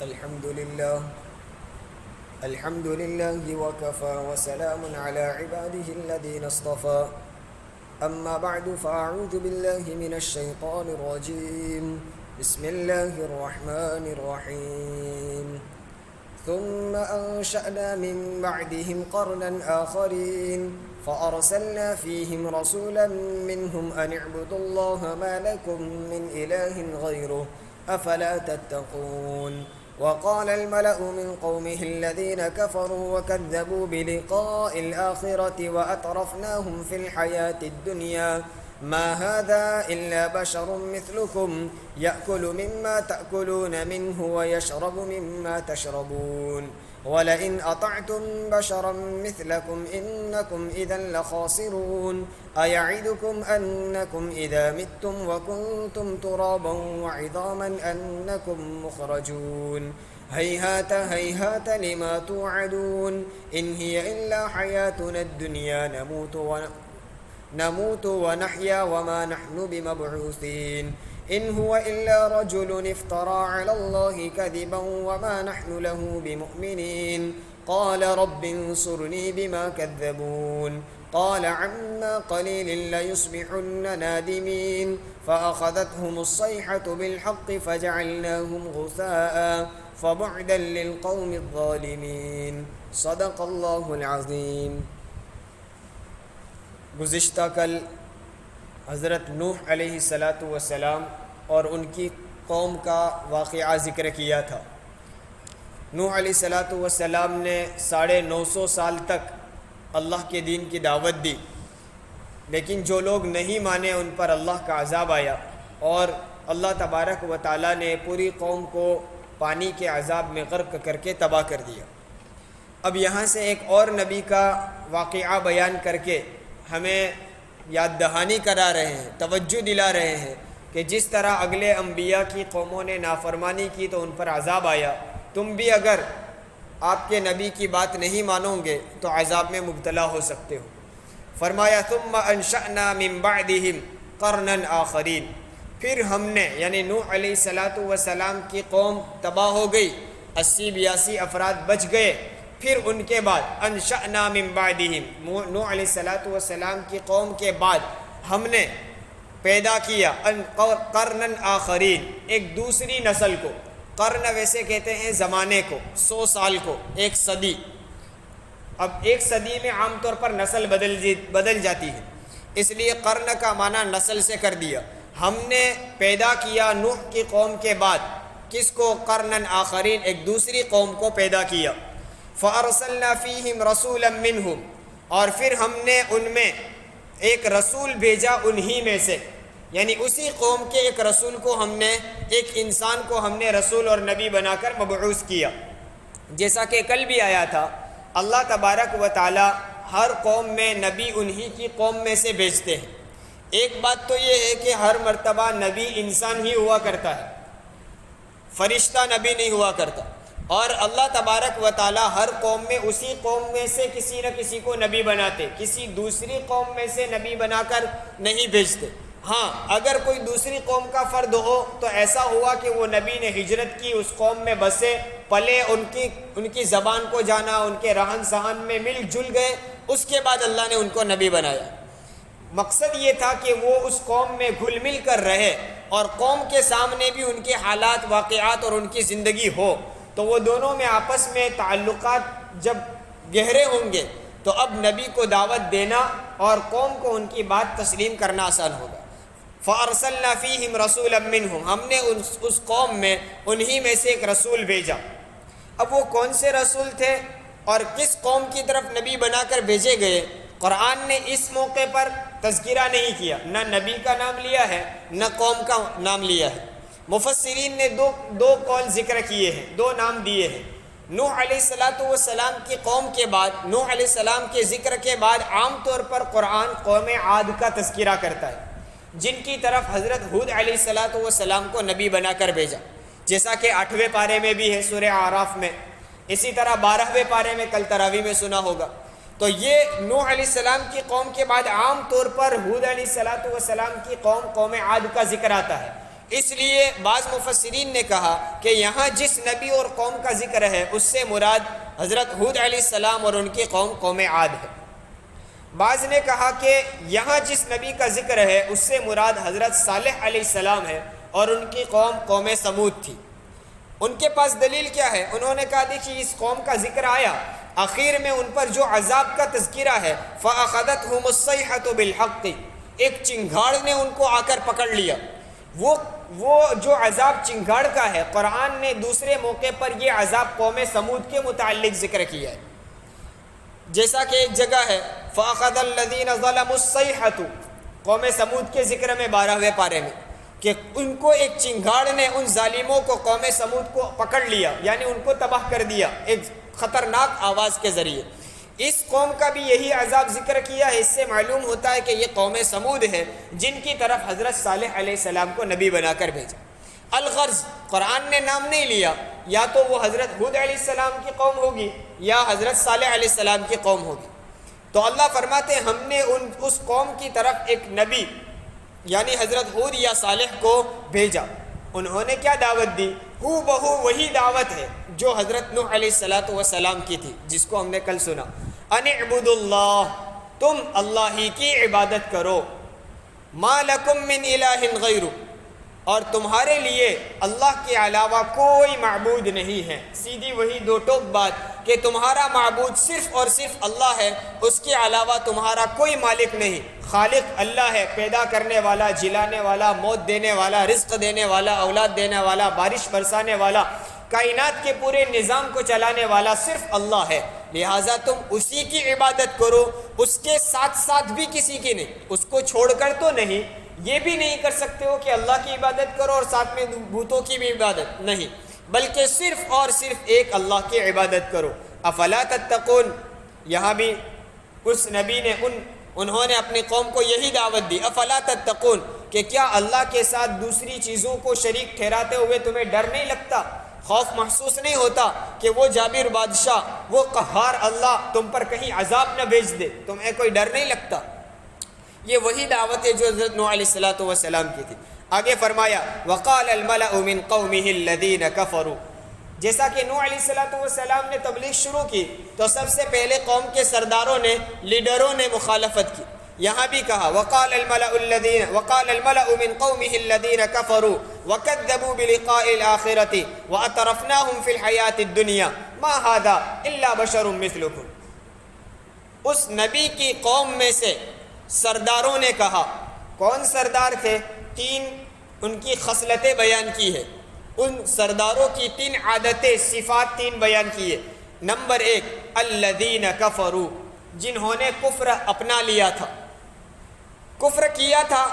الحمد لله وكفى وسلام على عباده الذين اصطفى أما بعد فأعوذ بالله من الشيطان الرجيم بسم الله الرحمن الرحيم ثم أنشأنا من بعدهم قرنا آخرين فأرسلنا فيهم رسولا منهم أن اعبدوا الله ما لكم من إله غيره أفلا تتقون وقال الملأ من قومه الذين كفروا وكذبوا بلقاء الآخرة وأترفناهم في الحياة الدنيا ما هذا إلا بشر مثلكم يأكل مما تأكلون منه ويشرب مما تشربون ولئن أطعتم بشرا مثلكم إنكم إذا لخاسرون أيعدكم أنكم إذا متم وكنتم ترابا وعظاما أنكم مخرجون هيهات هيهات لما توعدون إن هي إلا حياتنا الدنيا نموت ونحيا وما نحن بمبعوثين إن هو إلا رجل افترى على الله كذبا وما نحن له بمؤمنين قال رب انصرني بما كذبون قال عما قليل ليصبحن نادمين فأخذتهم الصيحة بالحق فجعلناهم غثاء فبعدا للقوم الظالمين صدق اللہ العظیم۔ گزشتہ کل حضرت نوح علیہ السلام اور ان کی قوم کا واقعہ ذکر کیا تھا۔ نوح علیہ السلام نے 950 سال تک اللہ کے دین کی دعوت دی، لیکن جو لوگ نہیں مانے ان پر اللہ کا عذاب آیا اور اللہ تبارک و تعالیٰ نے پوری قوم کو پانی کے عذاب میں غرق کر کے تباہ کر دیا۔ اب یہاں سے ایک اور نبی کا واقعہ بیان کر کے ہمیں یاد دہانی کرا رہے ہیں، توجہ دلا رہے ہیں کہ جس طرح اگلے انبیاء کی قوموں نے نافرمانی کی تو ان پر عذاب آیا، تم بھی اگر آپ کے نبی کی بات نہیں مانو گے تو عذاب میں مبتلا ہو سکتے ہو۔ فرمایا ثم انشأنا من بعدهم قرنا آخرین، پھر ہم نے یعنی نوح علیہ السلام کی قوم تباہ ہو گئی، 80-82 افراد بچ گئے، پھر ان کے بعد انشأنا من بعدهم نوح علیہ السلام کی قوم کے بعد ہم نے پیدا کیا قرنا آخرین، ایک دوسری نسل کو۔ قرن ویسے کہتے ہیں زمانے کو، 100 سال کو، ایک صدی۔ اب ایک صدی میں عام طور پر نسل بدل جاتی ہے، اس لیے قرن کا معنی نسل سے کر دیا۔ ہم نے پیدا کیا نوح کی قوم کے بعد کس کو؟ قرنا آخرین، ایک دوسری قوم کو پیدا کیا۔ فَأَرْسَلْنَا فِيهِمْ رَسُولًا مِّنْهُمْ، اور پھر ہم نے ان میں ایک رسول بھیجا انہی میں سے، یعنی اسی قوم کے ایک رسول کو ہم نے، ایک انسان کو ہم نے رسول اور نبی بنا کر مبعوث کیا۔ جیسا کہ کل بھی آیا تھا، اللہ تبارک و تعالی ہر قوم میں نبی انہی کی قوم میں سے بھیجتے ہیں۔ ایک بات تو یہ ہے کہ ہر مرتبہ نبی انسان ہی ہوا کرتا ہے، فرشتہ نبی نہیں ہوا کرتا، اور اللہ تبارک و تعالی ہر قوم میں اسی قوم میں سے کسی نہ کسی کو نبی بناتے، کسی دوسری قوم میں سے نبی بنا کر نہیں بھیجتے۔ ہاں اگر کوئی دوسری قوم کا فرد ہو تو ایسا ہوا کہ وہ نبی نے ہجرت کی، اس قوم میں بسے پلے، ان کی زبان کو جانا، ان کے رہن سہن میں مل جل گئے، اس کے بعد اللہ نے ان کو نبی بنایا۔ مقصد یہ تھا کہ وہ اس قوم میں گھل مل کر رہے اور قوم کے سامنے بھی ان کے حالات، واقعات اور ان کی زندگی ہو، تو وہ دونوں میں آپس میں تعلقات جب گہرے ہوں گے تو اب نبی کو دعوت دینا اور قوم کو ان کی بات تسلیم کرنا آسان ہوگا۔ فَأَرْسَلْنَا فِيهِمْ رَسُولًا مِّنْهُمْ، ہم نے اس قوم میں انہی میں سے ایک رسول بھیجا۔ اب وہ کون سے رسول تھے اور کس قوم کی طرف نبی بنا کر بھیجے گئے، قرآن نے اس موقع پر تذکرہ نہیں کیا، نہ نبی کا نام لیا ہے نہ قوم کا نام لیا ہے۔ مفسرین نے دو قول ذکر کیے ہیں، 2 نام دیے ہیں۔ نوح علیہ السلام کی قوم کے بعد، نوح علیہ السلام کے ذکر کے بعد عام طور پر قرآن قوم عاد کا تذکرہ کرتا ہے، جن کی طرف حضرت ہود علیہ السلام کو نبی بنا کر بھیجا، جیسا کہ 8ویں پارے میں بھی ہے سورہ اعراف میں، اسی طرح 12ویں پارے میں کل تراویح میں سنا ہوگا۔ تو یہ نوح علیہ السلام کی قوم کے بعد عام طور پر ہود علیہ السلام کی قوم عاد کا ذکر آتا ہے۔ اس لیے بعض مفسرین نے کہا کہ یہاں جس نبی اور قوم کا ذکر ہے اس سے مراد حضرت ہود علیہ السلام اور ان کی قوم قوم عاد ہے۔ بعض نے کہا کہ یہاں جس نبی کا ذکر ہے اس سے مراد حضرت صالح علیہ السلام ہے اور ان کی قوم قوم سمود تھی۔ ان کے پاس دلیل کیا ہے؟ انہوں نے کہا دیکھیے اس قوم کا ذکر آیا، آخر میں ان پر جو عذاب کا تذکرہ ہے فَأَخَذَتْهُمُ الصَّيْحَةُ بِالْحَقِّ، ایک چنگھاڑ نے ان کو آ کر پکڑ لیا۔ وہ جو عذاب چنگھاڑ کا ہے، قرآن نے دوسرے موقع پر یہ عذاب قوم سمود کے متعلق ذکر کیا ہے، جیسا کہ ایک جگہ ہے فَأَخَذَ الَّذِينَ ظَلَمُوا الصَّيْحَةُ، قوم سمود کے ذکر میں 12ویں پارے میں، کہ ان کو ایک چنگھاڑ نے، ان ظالموں کو، قوم سمود کو پکڑ لیا، یعنی ان کو تباہ کر دیا ایک خطرناک آواز کے ذریعے۔ اس قوم کا بھی یہی عذاب ذکر کیا ہے۔ اس سے معلوم ہوتا ہے کہ یہ قوم سمود ہے جن کی طرف حضرت صالح علیہ السلام کو نبی بنا کر بھیجا۔ الغرض قرآن نے نام نہیں لیا، یا تو وہ حضرت ہود علیہ السلام کی قوم ہوگی یا حضرت صالح علیہ السلام کی قوم ہوگی۔ تو اللہ فرماتے ہیں ہم نے اس قوم کی طرف ایک نبی یعنی حضرت ہود یا صالح کو بھیجا۔ انہوں نے کیا دعوت دی؟ ہو بہو وہی دعوت ہے جو حضرت نوح علیہ السلام کی تھی، جس کو ہم نے کل سنا، ان اعبدوا اللہ، تم اللہ ہی کی عبادت کرو، ما لکم من الہ غیرہ، اور تمہارے لیے اللہ کے علاوہ کوئی معبود نہیں ہے۔ سیدھی وہی دو ٹوک بات کہ تمہارا معبود صرف اور صرف اللہ ہے، اس کے علاوہ تمہارا کوئی مالک نہیں۔ خالق اللہ ہے، پیدا کرنے والا، جلانے والا، موت دینے والا، رزق دینے والا، اولاد دینے والا، بارش برسانے والا، کائنات کے پورے نظام کو چلانے والا صرف اللہ ہے، لہٰذا تم اسی کی عبادت کرو، اس کے ساتھ ساتھ بھی کسی کی نہیں، اس کو چھوڑ کر تو نہیں، یہ بھی نہیں کر سکتے ہو کہ اللہ کی عبادت کرو اور ساتھ میں بتوں کی بھی عبادت نہیں، بلکہ صرف اور صرف ایک اللہ کی عبادت کرو۔ افلا تتقون، یہاں بھی اس نبی نے انہوں نے اپنی قوم کو یہی دعوت دی، افلا تتقون، کہ کیا اللہ کے ساتھ دوسری چیزوں کو شریک ٹھہراتے ہوئے تمہیں ڈر نہیں لگتا، خوف محسوس نہیں ہوتا کہ وہ جابر بادشاہ، وہ قہار اللہ تم پر کہیں عذاب نہ بھیج دے، تمہیں کوئی ڈر نہیں لگتا؟ یہ وہی دعوت ہے جو حضرت نوح علیہ السلام کی تھی۔ آگے فرمایا وقال الملأ من قومه الذين كفروا، جیسا کہ نوح علیہ السلام نے تبلیغ شروع کی تو سب سے پہلے قوم کے سرداروں نے، لیڈروں نے مخالفت کی۔ یہاں بھی کہا وقال الملأ من قومه الذين كفروا وكذبوا بلقاء الآخرة وأترفناهم في الحياة الدنيا ما هذا إلا بشر مثلكم، اس نبی کی قوم میں سے سرداروں نے کہا، کون سردار تھے؟ تین ان کی خصلتیں بیان کی ہے، ان سرداروں کی تین عادتیں، صفات تین بیان کی ہے۔ نمبر ایک، الذین کفروا، جنہوں نے کفر اپنا لیا تھا، کفر کیا تھا،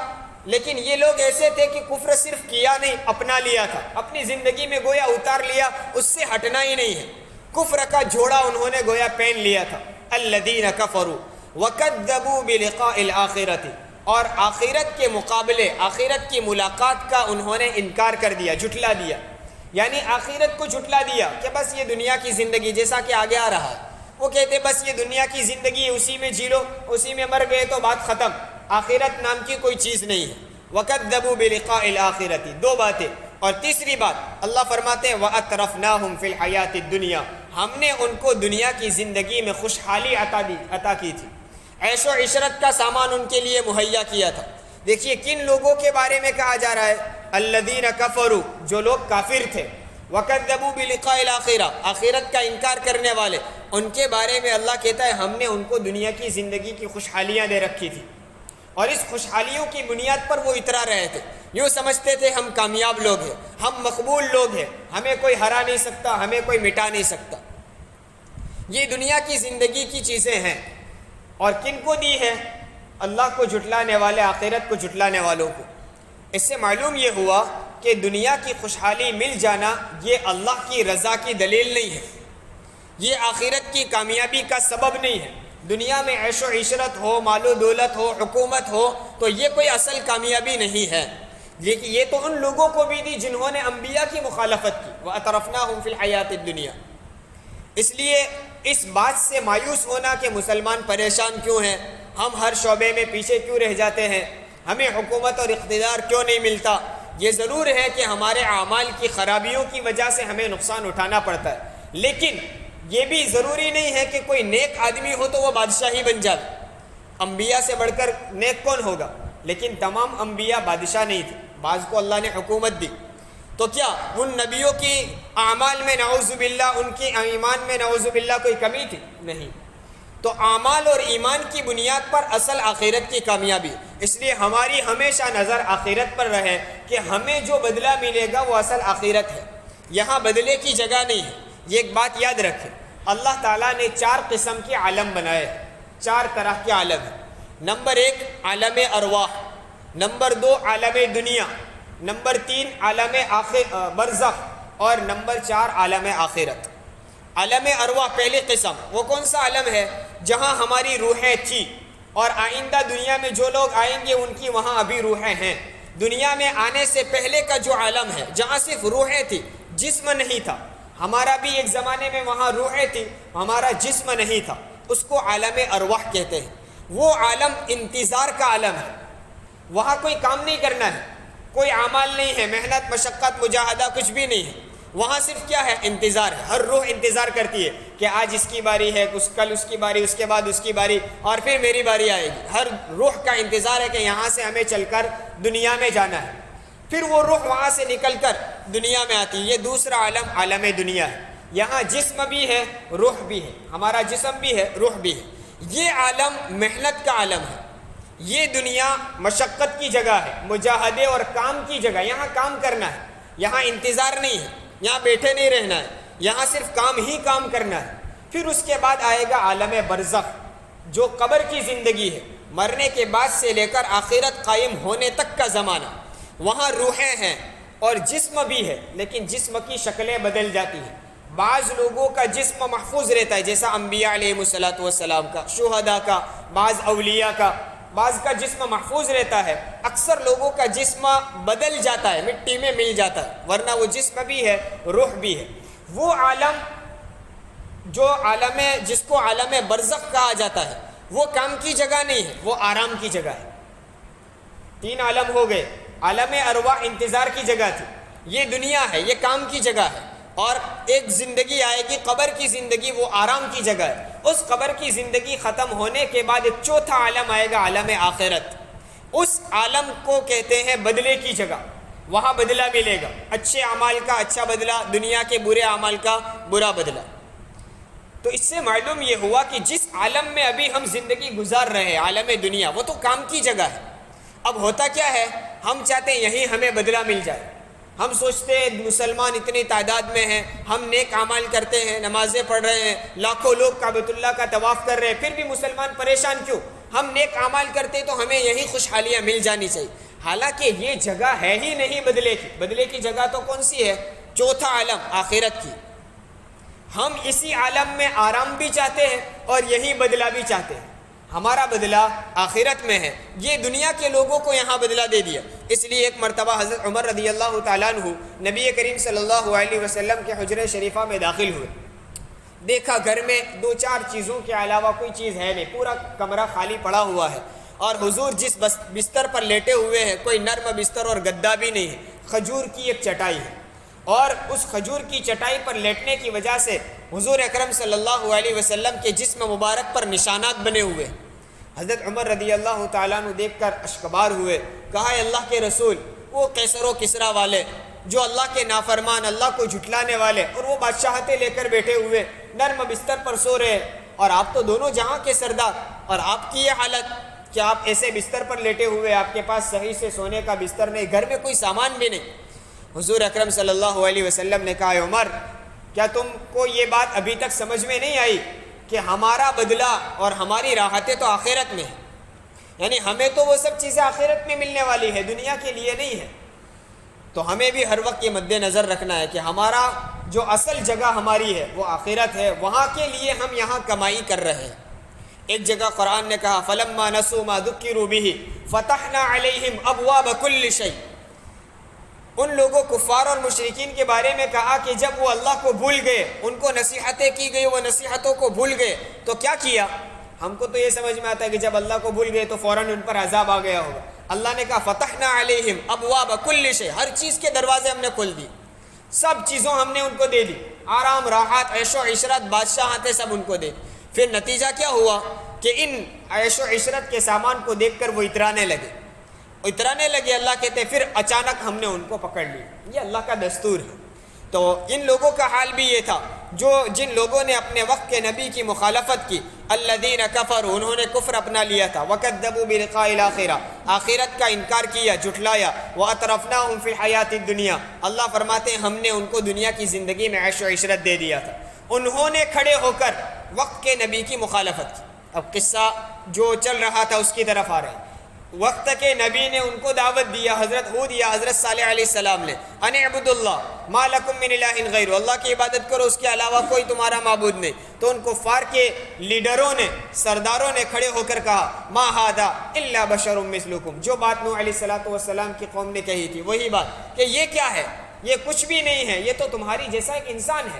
لیکن یہ لوگ ایسے تھے کہ کفر صرف کیا نہیں، اپنا لیا تھا، اپنی زندگی میں گویا اتار لیا، اس سے ہٹنا ہی نہیں ہے، کفر کا جھوڑا انہوں نے گویا پہن لیا تھا۔ الذین کفروا وَكَذَّبُوا بِلِقَاءِ الْآخِرَةِ، اور آخرت کے مقابلے، آخرت کی ملاقات کا انہوں نے انکار کر دیا، جھٹلا دیا، یعنی آخرت کو جھٹلا دیا کہ بس یہ دنیا کی زندگی، جیسا کہ آگے آ رہا ہے، وہ کہتے بس یہ دنیا کی زندگی، اسی میں جی لو، اسی میں مر گئے تو بات ختم، آخرت نام کی کوئی چیز نہیں ہے۔ وَكَذَّبُوا بِلِقَاءِ الْآخِرَةِ، دو باتیں، اور تیسری بات اللہ فرماتے ہیں وَأَتْرَفْنَاهُمْ فِي الْحَيَاةِ الدُّنْيَا، ہم نے ان کو دنیا کی زندگی میں خوشحالی عطا کی تھی، عیش و عشرت کا سامان ان کے لیے مہیا کیا تھا۔ دیکھیے کن لوگوں کے بارے میں کہا جا رہا ہے، الذین کفروا، جو لوگ کافر تھے، وکذبوا بلقاء الآخرہ، آخرت کا انکار کرنے والے، ان کے بارے میں اللہ کہتا ہے ہم نے ان کو دنیا کی زندگی کی خوشحالیاں دے رکھی تھی، اور اس خوشحالیوں کی بنیاد پر وہ اترا رہے تھے، یوں سمجھتے تھے ہم کامیاب لوگ ہیں، ہم مقبول لوگ ہیں، ہمیں کوئی ہرا نہیں سکتا، ہمیں کوئی مٹا نہیں سکتا۔ یہ دنیا کی زندگی کی چیزیں ہیں، اور کن کو دی ہے؟ اللہ کو جھٹلانے والے، آخرت کو جھٹلانے والوں کو۔ اس سے معلوم یہ ہوا کہ دنیا کی خوشحالی مل جانا یہ اللہ کی رضا کی دلیل نہیں ہے، یہ آخرت کی کامیابی کا سبب نہیں ہے۔ دنیا میں عیش و عشرت ہو، مال و دولت ہو، حکومت ہو، تو یہ کوئی اصل کامیابی نہیں ہے، لیکن یہ تو ان لوگوں کو بھی دی جنہوں نے انبیاء کی مخالفت کی، وَأَتْرَفْنَاهُمْ فِي الْحَيَاةِ الدُّنْيَا۔ اس لیے اس بات سے مایوس ہونا کہ مسلمان پریشان کیوں ہیں، ہم ہر شعبے میں پیچھے کیوں رہ جاتے ہیں، ہمیں حکومت اور اقتدار کیوں نہیں ملتا، یہ ضرور ہے کہ ہمارے اعمال کی خرابیوں کی وجہ سے ہمیں نقصان اٹھانا پڑتا ہے، لیکن یہ بھی ضروری نہیں ہے کہ کوئی نیک آدمی ہو تو وہ بادشاہ ہی بن جائے۔ انبیاء سے بڑھ کر نیک کون ہوگا؟ لیکن تمام انبیاء بادشاہ نہیں تھے، بعض کو اللہ نے حکومت دی، تو کیا ان نبیوں کی اعمال میں نعوذ باللہ، ان کی ایمان میں نعوذ باللہ کوئی کمی تھی؟ نہیں۔ تو اعمال اور ایمان کی بنیاد پر اصل آخرت کی کامیابی، اس لیے ہماری ہمیشہ نظر آخرت پر رہے کہ ہمیں جو بدلہ ملے گا وہ اصل آخرت ہے، یہاں بدلے کی جگہ نہیں ہے۔ یہ ایک بات یاد رکھیں، اللہ تعالیٰ نے 4 قسم کے عالم بنائے، 4 طرح کے عالم ہیں۔ نمبر 1 عالم ارواح، نمبر 2 عالم دنیا، نمبر 3 عالم برزخ، اور نمبر 4 عالم آخرت۔ عالم ارواح پہلی قسم، وہ کون سا عالم ہے؟ جہاں ہماری روحیں تھی اور آئندہ دنیا میں جو لوگ آئیں گے ان کی وہاں ابھی روحیں ہیں۔ دنیا میں آنے سے پہلے کا جو عالم ہے جہاں صرف روحیں تھی، جسم نہیں تھا، ہمارا بھی ایک زمانے میں وہاں روحیں تھی، ہمارا جسم نہیں تھا، اس کو عالم ارواح کہتے ہیں۔ وہ عالم انتظار کا عالم ہے، وہاں کوئی کام نہیں کرنا ہے، کوئی اعمال نہیں ہے، محنت مشقت مجاہدہ کچھ بھی نہیں ہے، وہاں صرف کیا ہے؟ انتظار ہے۔ ہر روح انتظار کرتی ہے کہ آج اس کی باری ہے، کل اس کی باری، اس کے بعد اس کی باری، اور پھر میری باری آئے گی۔ ہر روح کا انتظار ہے کہ یہاں سے ہمیں چل کر دنیا میں جانا ہے، پھر وہ روح وہاں سے نکل کر دنیا میں آتی ہے۔ یہ دوسرا عالم عالم دنیا ہے، یہاں جسم بھی ہے، روح بھی ہے، ہمارا جسم بھی ہے، روح بھی ہے۔ یہ عالم محنت کا عالم ہے، یہ دنیا مشقت کی جگہ ہے، مجاہدے اور کام کی جگہ، یہاں کام کرنا ہے، یہاں انتظار نہیں ہے، یہاں بیٹھے نہیں رہنا ہے، یہاں صرف کام ہی کام کرنا ہے۔ پھر اس کے بعد آئے گا عالم برزخ، جو قبر کی زندگی ہے، مرنے کے بعد سے لے کر آخرت قائم ہونے تک کا زمانہ۔ وہاں روحیں ہیں اور جسم بھی ہے، لیکن جسم کی شکلیں بدل جاتی ہیں۔ بعض لوگوں کا جسم محفوظ رہتا ہے، جیسا انبیاء علیہ السلام کا، شہداء کا، بعض اولیاء کا، بعض کا جسم محفوظ رہتا ہے۔ اکثر لوگوں کا جسم بدل جاتا ہے، مٹی میں مل جاتا ہے، ورنہ وہ جسم بھی ہے، روح بھی ہے۔ وہ عالم جو عالم ہے، جس کو عالم برزخ کہا جاتا ہے، وہ کام کی جگہ نہیں ہے، وہ آرام کی جگہ ہے۔ 3 عالم ہو گئے۔ عالم ارواح انتظار کی جگہ تھی، یہ دنیا ہے، یہ کام کی جگہ ہے، اور ایک زندگی آئے گی قبر کی زندگی، وہ آرام کی جگہ ہے۔ اس قبر کی زندگی ختم ہونے کے بعد ایک چوتھا عالم آئے گا، عالم آخرت۔ اس عالم کو کہتے ہیں بدلے کی جگہ، وہاں بدلہ ملے گا، اچھے اعمال کا اچھا بدلہ، دنیا کے برے اعمال کا برا بدلہ۔ تو اس سے معلوم یہ ہوا کہ جس عالم میں ابھی ہم زندگی گزار رہے ہیں، عالم دنیا، وہ تو کام کی جگہ ہے۔ اب ہوتا کیا ہے، ہم چاہتے ہیں یہیں ہمیں بدلہ مل جائے، ہم سوچتے ہیں مسلمان اتنی تعداد میں ہیں، ہم نیک اعمال کرتے ہیں، نمازیں پڑھ رہے ہیں، لاکھوں لوگ کعبۃ اللہ کا طواف کر رہے ہیں، پھر بھی مسلمان پریشان کیوں؟ ہم نیک اعمال کرتے تو ہمیں یہی خوشحالیاں مل جانی چاہیے۔ حالانکہ یہ جگہ ہے ہی نہیں بدلے کی، بدلے کی جگہ تو کون سی ہے؟ چوتھا عالم آخرت کی۔ ہم اسی عالم میں آرام بھی چاہتے ہیں اور یہی بدلہ بھی چاہتے ہیں، ہمارا بدلہ آخرت میں ہے، یہ دنیا کے لوگوں کو یہاں بدلہ دے دیا۔ اس لیے ایک مرتبہ حضرت عمر رضی اللہ تعالیٰ عنہ نبی کریم صلی اللہ علیہ وسلم کے حجرہ شریفہ میں داخل ہوئے، دیکھا گھر میں 2-4 چیزوں کے علاوہ کوئی چیز ہے نہیں، پورا کمرہ خالی پڑا ہوا ہے، اور حضور جس بستر پر لیٹے ہوئے ہیں کوئی نرم بستر اور گدا بھی نہیں ہے، کھجور کی ایک چٹائی ہے، اور اس کھجور کی چٹائی پر لیٹنے کی وجہ سے حضور اکرم صلی اللہ علیہ وسلم کے جسم مبارک پر نشانات بنے ہوئے۔ حضرت عمر رضی اللہ تعالیٰ عنہ دیکھ کر اشکبار ہوئے، کہا اے اللہ کے رسول، وہ کیسر و کسرا والے جو اللہ کے نافرمان، اللہ کو جھٹلانے والے، اور وہ بادشاہتیں لے کر بیٹھے ہوئے نرم بستر پر سو رہے، اور آپ تو دونوں جہاں کے سردار، اور آپ کی یہ حالت کہ آپ ایسے بستر پر لیٹے ہوئے، آپ کے پاس صحیح سے سونے کا بستر نہیں، گھر میں کوئی سامان بھی نہیں۔ حضور اکرم صلی اللہ علیہ وسلم نے کہا اے عمر، کیا تم کو یہ بات ابھی تک سمجھ میں نہیں آئی کہ ہمارا بدلہ اور ہماری راحتیں تو آخرت میں ہیں، یعنی ہمیں تو وہ سب چیزیں آخرت میں ملنے والی ہے، دنیا کے لیے نہیں ہے۔ تو ہمیں بھی ہر وقت یہ مد نظر رکھنا ہے کہ ہمارا جو اصل جگہ ہماری ہے وہ آخرت ہے، وہاں کے لیے ہم یہاں کمائی کر رہے ہیں۔ ایک جگہ قرآن نے کہا فَلَمَّا نَسُوا مَا ذُكِّرُوا بِهِ فَتَحْنَا عَلَيْهِمْ أَبْوَابَ كُلِّ شَيْءٍ۔ ان لوگوں کفار اور مشرکین کے بارے میں کہا کہ جب وہ اللہ کو بھول گئے، ان کو نصیحتیں کی گئی، وہ نصیحتوں کو بھول گئے، تو کیا کیا؟ ہم کو تو یہ سمجھ میں آتا ہے کہ جب اللہ کو بھول گئے تو فوراً ان پر عذاب آ گیا ہوگا، اللہ نے کہا فتحنا علیہم ابواب کل شیء، ہر چیز کے دروازے ہم نے کھول دی، سب چیزوں ہم نے ان کو دے دی، آرام راحت عیش و عشرت بادشاہتیں سب ان کو دے دی۔ پھر نتیجہ کیا ہوا کہ ان عیش و عشرت کے سامان کو دیکھ کر وہ اترانے لگے۔ اللہ کہتے پھر اچانک ہم نے ان کو پکڑ لی۔ یہ اللہ کا دستور ہے۔ تو ان لوگوں کا حال بھی یہ تھا جن لوگوں نے اپنے وقت کے نبی کی مخالفت کی، الذین کفروا، انہوں نے کفر اپنا لیا تھا، وکذبوا بلقاء الآخرہ، آخرت کا انکار کیا، جھٹلایا، واترفناہم فی الحیاۃ الدنیا، اللہ فرماتے ہیں ہم نے ان کو دنیا کی زندگی میں عیش و عشرت دے دیا تھا۔ انہوں نے کھڑے ہو کر وقت کے نبی کی مخالفت کی۔ اب قصہ جو چل رہا تھا اس کی طرف آ رہے ہیں۔ وقت کے نبی نے ان کو دعوت دیا، حضرت ہود یا حضرت صالح علیہ السلام نے، ان اعبدوا اللہ ما لکم من الہ غیر، اللہ کی عبادت کرو، اس کے علاوہ کوئی تمہارا معبود نہیں۔ تو ان کفار کے لیڈروں نے، سرداروں نے کھڑے ہو کر کہا ما ھذا الا بشر مثلکم، جو بات نوح علیہ السلام کی قوم نے کہی تھی وہی بات کہ یہ کیا ہے، یہ کچھ بھی نہیں ہے، یہ تو تمہاری جیسا ایک انسان ہے،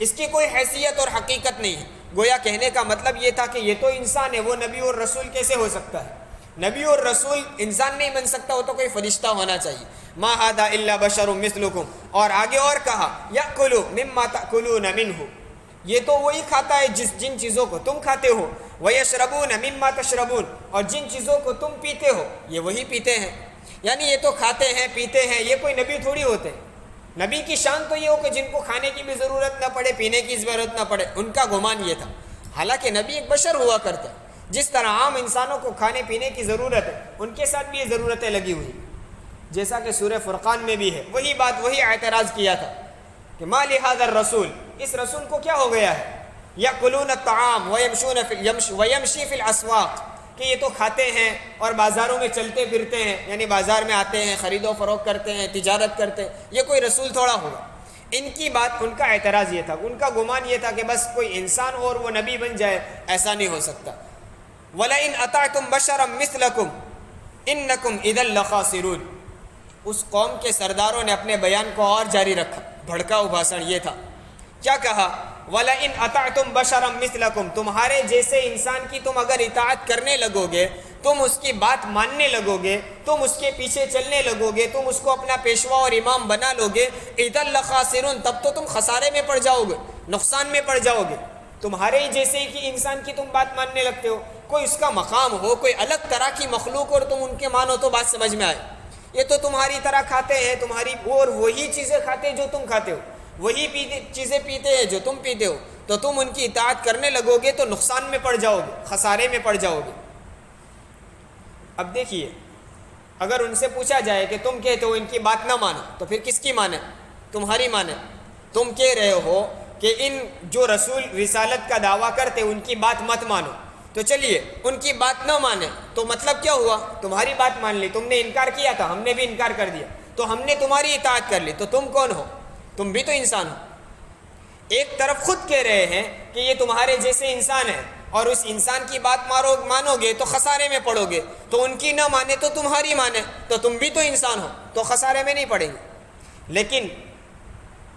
اس کی کوئی حیثیت اور حقیقت نہیں ہے۔ گویا کہنے کا مطلب یہ تھا کہ یہ تو انسان ہے، وہ نبی اور رسول کیسے ہو سکتا ہے؟ نبی اور رسول انسان نہیں بن سکتا، وہ تو کوئی فرشتہ ہونا چاہیے۔ ما ھذا الا بشر مثلکم، اور آگے اور کہا یأکل مما تأکلون منہ، یہ تو وہی کھاتا ہے جن چیزوں کو تم کھاتے ہو، ویشربون مما تشربون، اور جن چیزوں کو تم پیتے ہو یہ وہی پیتے ہیں۔ یعنی یہ تو کھاتے ہیں پیتے ہیں، یہ کوئی نبی تھوڑی ہوتے۔ نبی کی شان تو یہ ہو کہ جن کو کھانے کی بھی ضرورت نہ پڑے، پینے کی ضرورت نہ پڑے، ان کا گمان یہ تھا۔ حالانکہ نبی ایک بشر ہوا کرتا ہے، جس طرح عام انسانوں کو کھانے پینے کی ضرورت ہے ان کے ساتھ بھی یہ ضرورتیں لگی ہوئی، جیسا کہ سورہ فرقان میں بھی ہے۔ وہی بات، وہی اعتراض کیا تھا کہ ما لہذا الرسول، اس رسول کو کیا ہو گیا ہے، یأکلون الطعام ویمشی فی الاسواق، کہ یہ تو کھاتے ہیں اور بازاروں میں چلتے پھرتے ہیں، یعنی بازار میں آتے ہیں، خرید و فروخت کرتے ہیں، تجارت کرتے ہیں، یہ کوئی رسول تھوڑا ہوگا۔ ان کی بات، ان کا اعتراض یہ تھا، ان کا گمان یہ تھا کہ بس کوئی انسان اور وہ نبی بن جائے، ایسا نہیں ہو سکتا۔ وَلَئِنْ أَطَعْتُمْ بَشَرًا مِثْلَكُمْ إِنَّكُمْ إِذًا لَخَاسِرُونَ، اس قوم کے سرداروں نے اپنے بیان کو اور جاری رکھا، بھڑکاؤ بھاشن یہ تھا، کیا کہا، وَلَئِنْ أَطَعْتُمْ بَشَرًا مِثْلَكُمْ، تمہارے جیسے انسان کی تم اگر اطاعت کرنے لگو گے، تم اس کی بات ماننے لگو گے، تم اس کے پیچھے چلنے لگو گے، تم اس کو اپنا پیشوا اور امام بنا لو گے، اِذًا لَخَاسِرُونَ، تب تو تم خسارے میں پڑ جاؤ گے، نقصان میں پڑ جاؤ گے۔ تمہارے ہی جیسے کہ انسان کی تم بات ماننے لگتے ہو، کوئی اس کا مقام ہو، کوئی الگ طرح کی مخلوق اور تم ان کے مانو تو بات سمجھ میں آئے۔ یہ تو تمہاری طرح کھاتے ہیں، تمہاری اور وہی چیزیں کھاتے جو تم کھاتے ہو، وہی چیزیں پیتے ہیں جو تم پیتے ہو، تو تم ان کی اطاعت کرنے لگو گے تو نقصان میں پڑ جاؤ گے، خسارے میں پڑ جاؤ گے۔ اب دیکھیے، اگر ان سے پوچھا جائے کہ تم کہتے ہو ان کی بات نہ مانو، تو پھر کس کی مانے؟ تمہاری مانے۔ تم کہہ رہے ہو کہ ان جو رسول رسالت کا دعویٰ کرتے ان کی بات مت مانو، تو چلیے ان کی بات نہ مانے تو مطلب کیا ہوا؟ تمہاری بات مان لی، تم نے انکار کیا تھا، ہم نے بھی انکار کر دیا، تو ہم نے تمہاری اطاعت کر لی، تو تم کون ہو؟ تم بھی تو انسان ہو۔ ایک طرف خود کہہ رہے ہیں کہ یہ تمہارے جیسے انسان ہے، اور اس انسان کی بات مانو گے تو خسارے میں پڑو گے، تو ان کی نہ مانے تو تمہاری مانے، تو تم بھی تو انسان ہو، تو خسارے میں نہیں پڑیں گے۔ لیکن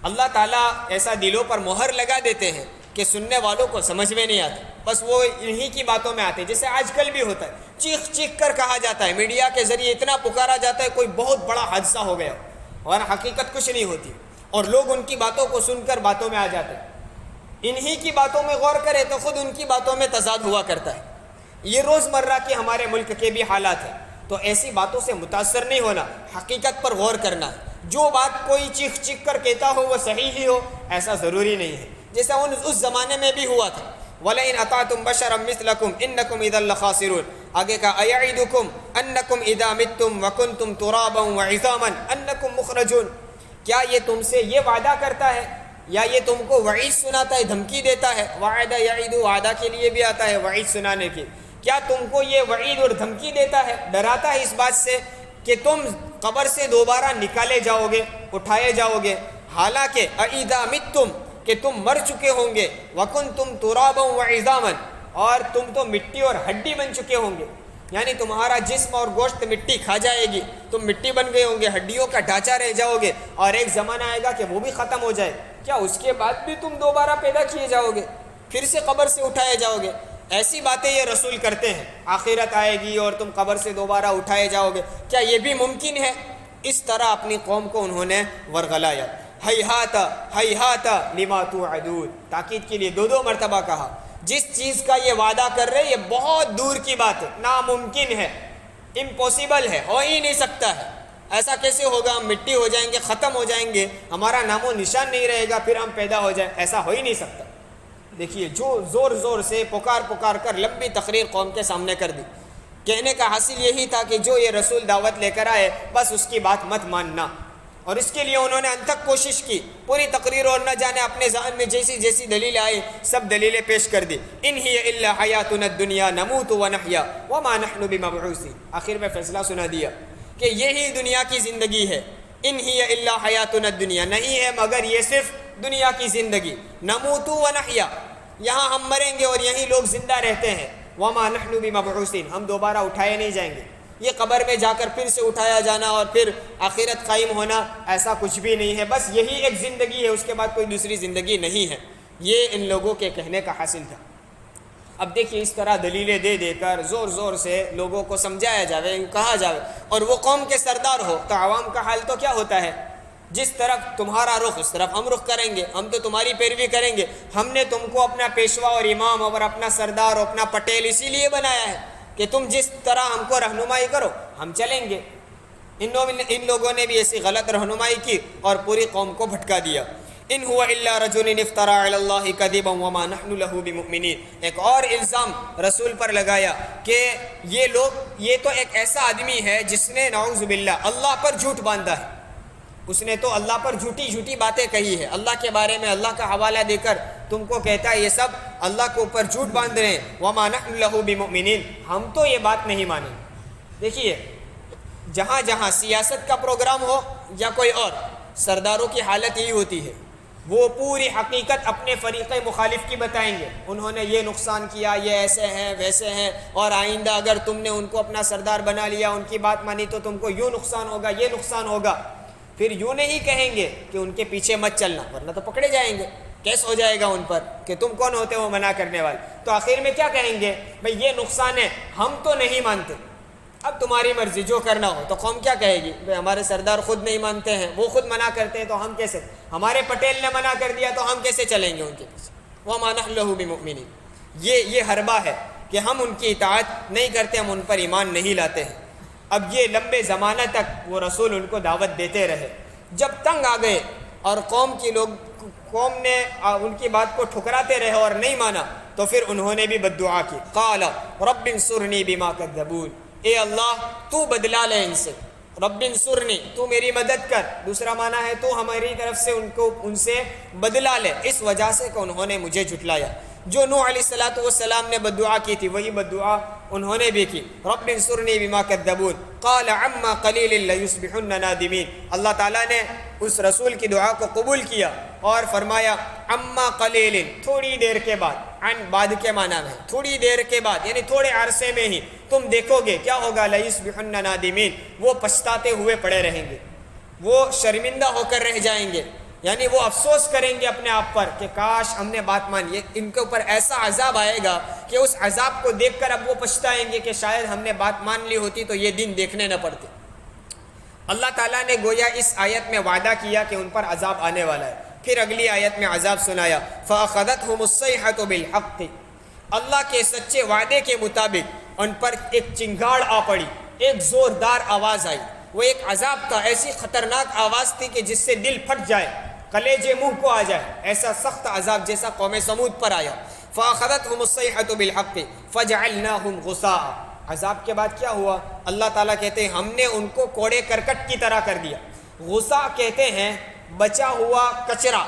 اللہ تعالیٰ ایسا دلوں پر مہر لگا دیتے ہیں کہ سننے والوں کو سمجھ میں نہیں آتا، بس وہ انہی کی باتوں میں آتے ہیں، جیسے آج کل بھی ہوتا ہے، چیخ چیخ کر کہا جاتا ہے، میڈیا کے ذریعے اتنا پکارا جاتا ہے کوئی بہت بڑا حادثہ ہو گیا اور حقیقت کچھ نہیں ہوتی، اور لوگ ان کی باتوں کو سن کر باتوں میں آ جاتے ہیں۔ انہی کی باتوں میں غور کرے تو خود ان کی باتوں میں تضاد ہوا کرتا ہے۔ یہ روزمرہ کے ہمارے ملک کے بھی حالات ہیں، تو ایسی باتوں سے متاثر نہیں ہونا، حقیقت پر غور کرنا ہے۔ جو بات کوئی چیخ چیخ کر کہتا ہو وہ صحیح ہی ہو ایسا ضروری نہیں ہے، جیسا اس زمانے میں بھی ہوا تھا۔ وَلَئِنْ أَطَعْتُمْ بَشَرًا مِثْلَكُمْ إِنَّكُمْ إِذًا لَخَاسِرُونَ، آگے کا أَيَعِدُكُمْ أَنَّكُمْ إِذَا مِتُّمْ وَكُنْتُمْ تُرَابًا وَعِظَامًا أَنَّكُمْ مُخْرَجُونَ، کیا یہ تم سے یہ وعدہ کرتا ہے یا یہ تم کو وعید سناتا ہے، دھمکی دیتا ہے؟ وعدہ یعید، وعدہ کے لیے بھی آتا ہے، وعید سنانے کے، کیا تم کو یہ وعید اور دھمکی دیتا ہے، ڈراتا ہے اس بات سے کہ تم قبر سے دوبارہ نکالے جاؤ گے، اٹھائے جاؤ گے، حالانکہ اذا متم، کہ تم مر چکے ہوں گے، وکنتم ترابا وعظاما، اور تم تو مٹی اور ہڈی بن چکے ہوں گے، یعنی تمہارا جسم اور گوشت مٹی کھا جائے گی، تم مٹی بن گئے ہوں گے، ہڈیوں کا ڈھانچہ رہ جاؤ گے، اور ایک زمانہ آئے گا کہ وہ بھی ختم ہو جائے، کیا اس کے بعد بھی تم دوبارہ پیدا کیے جاؤ گے، پھر سے قبر سے اٹھائے جاؤ گے؟ ایسی باتیں یہ رسول کرتے ہیں، آخرت آئے گی اور تم قبر سے دوبارہ اٹھائے جاؤ گے، کیا یہ بھی ممکن ہے؟ اس طرح اپنی قوم کو انہوں نے ورغلایا۔ ہیہات ہیہات لما توعدون، تاکید کے لیے دو مرتبہ کہا، جس چیز کا یہ وعدہ کر رہے یہ بہت دور کی بات ہے، ناممکن ہے، امپاسبل ہے، ہو ہی نہیں سکتا ہے۔ ایسا کیسے ہوگا؟ ہم مٹی ہو جائیں گے، ختم ہو جائیں گے، ہمارا نام و نشان نہیں رہے گا، پھر ہم پیدا ہو جائیں، ایسا ہو ہی نہیں سکتا۔ دیکھیے جو زور سے پکار کر لمبی تقریر قوم کے سامنے کر دی، کہنے کا حاصل یہی تھا کہ جو یہ رسول دعوت لے کر آئے بس اس کی بات مت ماننا، اور اس کے لیے انہوں نے انتھک کوشش کی، پوری تقریر اور نہ جانے اپنے ذہن میں جیسی دلیلیں آئی سب دلیلیں پیش کر دی۔ ان ہی الا حیاتنا الدنیا نموت ونحیا وما نحن بمبعوثین، آخر میں فیصلہ سنا دیا کہ یہی دنیا کی زندگی ہے۔ ان ہی الا حیاتنا الدنیا، نہیں ہے مگر یہ صرف دنیا کی زندگی، نموت ونحیا، یہاں ہم مریں گے اور یہیں لوگ زندہ رہتے ہیں، وما نحن بمبعوثین، ہم دوبارہ اٹھائے نہیں جائیں گے۔ یہ قبر میں جا کر پھر سے اٹھایا جانا اور پھر آخرت قائم ہونا، ایسا کچھ بھی نہیں ہے، بس یہی ایک زندگی ہے، اس کے بعد کوئی دوسری زندگی نہیں ہے۔ یہ ان لوگوں کے کہنے کا حاصل تھا۔ اب دیکھیے اس طرح دلیلیں دے کر زور سے لوگوں کو سمجھایا جاوے، کہا جاوے، اور وہ قوم کے سردار ہو تو عوام کا حال تو کیا ہوتا ہے؟ جس طرف تمہارا رخ اس طرف ہم رخ کریں گے، ہم تو تمہاری پیروی کریں گے، ہم نے تم کو اپنا پیشوا اور امام اور اپنا سردار اور اپنا پٹیل اسی لیے بنایا ہے کہ تم جس طرح ہم کو رہنمائی کرو ہم چلیں گے۔ ان لوگوں نے بھی ایسی غلط رہنمائی کی اور پوری قوم کو بھٹکا دیا۔ ان هو الا رجل افترى على الله كذبا وما نحن له بمؤمنين، ایک اور الزام رسول پر لگایا کہ یہ تو ایک ایسا آدمی ہے جس نے نعوذ باللہ اللہ پر جھوٹ باندھا ہے، اس نے تو اللہ پر جھوٹی باتیں کہی ہے، اللہ کے بارے میں اللہ کا حوالہ دے کر تم کو کہتا ہے یہ سب اللہ کے اوپر جھوٹ باندھ رہے ہیں، وما نحن له بمؤمنین، ہم تو یہ بات نہیں مانیں۔ دیکھیے جہاں سیاست کا پروگرام ہو یا کوئی اور، سرداروں کی حالت یہی ہوتی ہے، وہ پوری حقیقت اپنے فریق مخالف کی بتائیں گے، انہوں نے یہ نقصان کیا، یہ ایسے ہیں ویسے ہیں، اور آئندہ اگر تم نے ان کو اپنا سردار بنا لیا، ان کی بات مانی تو تم کو یوں نقصان ہوگا، یہ نقصان ہوگا۔ پھر یوں نہیں کہیں گے کہ ان کے پیچھے مت چلنا ورنہ تو پکڑے جائیں گے، کیس ہو جائے گا ان پر کہ تم کون ہوتے ہو منع کرنے والے۔ تو آخر میں کیا کہیں گے؟ بھئی یہ نقصان ہے، ہم تو نہیں مانتے، اب تمہاری مرضی جو کرنا ہو۔ تو قوم کیا کہے گی؟ بھئی ہمارے سردار خود نہیں مانتے ہیں، وہ خود منع کرتے ہیں تو ہم کیسے، ہمارے پٹیل نے منع کر دیا تو ہم کیسے چلیں گے ان کے پیچھے؟ وَمَا نَحْنُ لَهُ بِمُؤْمِنِينَ، یہ حربہ ہے کہ ہم ان کی اطاعت نہیں کرتے، ہم ان پر ایمان نہیں لاتے ہیں۔ اب یہ لمبے زمانہ تک وہ رسول ان کو دعوت دیتے رہے، جب تنگ آ گئے اور قوم نے ان کی بات کو ٹھکراتے رہے اور نہیں مانا، تو پھر انہوں نے بھی بد دعا کی، قال رب انصرنی بما کذبون، اے اللہ تو بدلا لے ان سے، رب انصرنی تو میری مدد کر، دوسرا معنی ہے تو ہماری طرف سے ان سے بدلا لے، اس وجہ سے کہ انہوں نے مجھے جھٹلایا۔ جو نوح علیہ السلام نے بد دعا کی تھی وہی بد دعا انہوں نے بھی کی، رب انصرنی بما کذبون قال عما قلیل لیصبحن نادمین، اللہ تعالیٰ نے اس رسول کی دعا کو قبول کیا اور فرمایا عما قلیل، تھوڑی دیر کے بعد، عن بعد کے معنی میں تھوڑی دیر کے بعد، یعنی تھوڑے عرصے میں ہی تم دیکھو گے کیا ہوگا، لیصبحن نادمین، وہ پچھتاتے ہوئے پڑے رہیں گے، وہ شرمندہ ہو کر رہ جائیں گے، یعنی وہ افسوس کریں گے اپنے آپ پر کہ کاش ہم نے بات مانی۔ ان کے اوپر ایسا عذاب آئے گا کہ اس عذاب کو دیکھ کر اب وہ پچھتائیں گے کہ شاید ہم نے بات مان لی ہوتی تو یہ دن دیکھنے نہ پڑتے۔ اللہ تعالیٰ نے گویا اس آیت میں وعدہ کیا کہ ان پر عذاب آنے والا ہے، پھر اگلی آیت میں عذاب سنایا، فَأَخَذَتْهُمُ الصَّيْحَةُ بِالْحَقِّ، اللہ کے سچے وعدے کے مطابق ان پر ایک چنگاڑ آ پڑی، ایک زوردار آواز آئی، وہ ایک عذاب تھا، ایسی خطرناک آواز تھی کہ جس سے دل پھٹ جائے، کلیجے منہ کو آ جائے، ایسا سخت عذاب جیسا قوم سمود پر آیا۔ فَأَخَذَتْهُمُ الصَّيْحَةُ بِالْحَقِّ فَجَعَلْنَاهُمْ غُثَاءً، عذاب کے بعد کیا ہوا؟ اللہ تعالیٰ کہتے ہیں ہم نے ان کو کوڑے کرکٹ کی طرح کر دیا۔ غصہ کہتے ہیں بچا ہوا کچرا،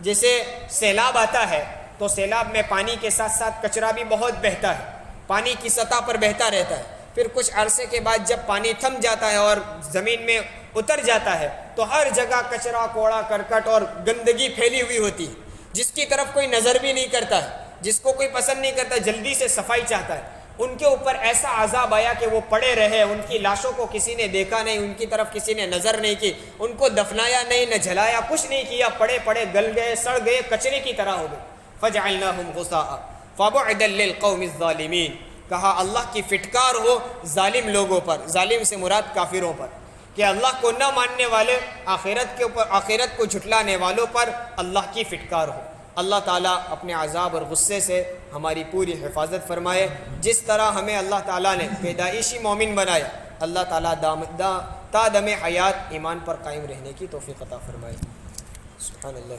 جیسے سیلاب آتا ہے تو سیلاب میں پانی کے ساتھ ساتھ کچرا بھی بہت بہتا ہے، پانی کی سطح پر بہتا رہتا ہے، پھر کچھ عرصے کے بعد جب پانی تھم جاتا ہے اور زمین میں اتر جاتا ہے تو ہر جگہ کچرا کوڑا کرکٹ اور گندگی پھیلی ہوئی ہوتی ہے، جس کی طرف کوئی نظر بھی نہیں کرتا ہے، جس کو کوئی پسند نہیں کرتا، جلدی سے صفائی چاہتا ہے۔ ان کے اوپر ایسا عذاب آیا کہ وہ پڑے رہے، ان کی لاشوں کو کسی نے دیکھا نہیں، ان کی طرف کسی نے نظر نہیں کی، ان کو دفنایا نہیں، نہ جلایا، کچھ نہیں کیا، پڑے گل گئے، سڑ گئے، کچرے کی طرح ہو گئے۔ فَجَعَلْنَاهُمْ غُثَاءً، فَبُعْدًا لِلْقَوْمِ الظَّالِمِينَ، کہا اللہ کی فٹکار ہو ظالم لوگوں پر، ظالم سے مراد کافروں پر، کہ اللہ کو نہ ماننے والے، آخرت کو جھٹلانے والوں پر اللہ کی فٹکار ہو۔ اللہ تعالیٰ اپنے عذاب اور غصے سے ہماری پوری حفاظت فرمائے۔ جس طرح ہمیں اللہ تعالیٰ نے پیدائشی مومن بنایا، اللہ تعالیٰ تا دم حیات ایمان پر قائم رہنے کی توفیق عطا فرمائے۔ سبحان اللہ۔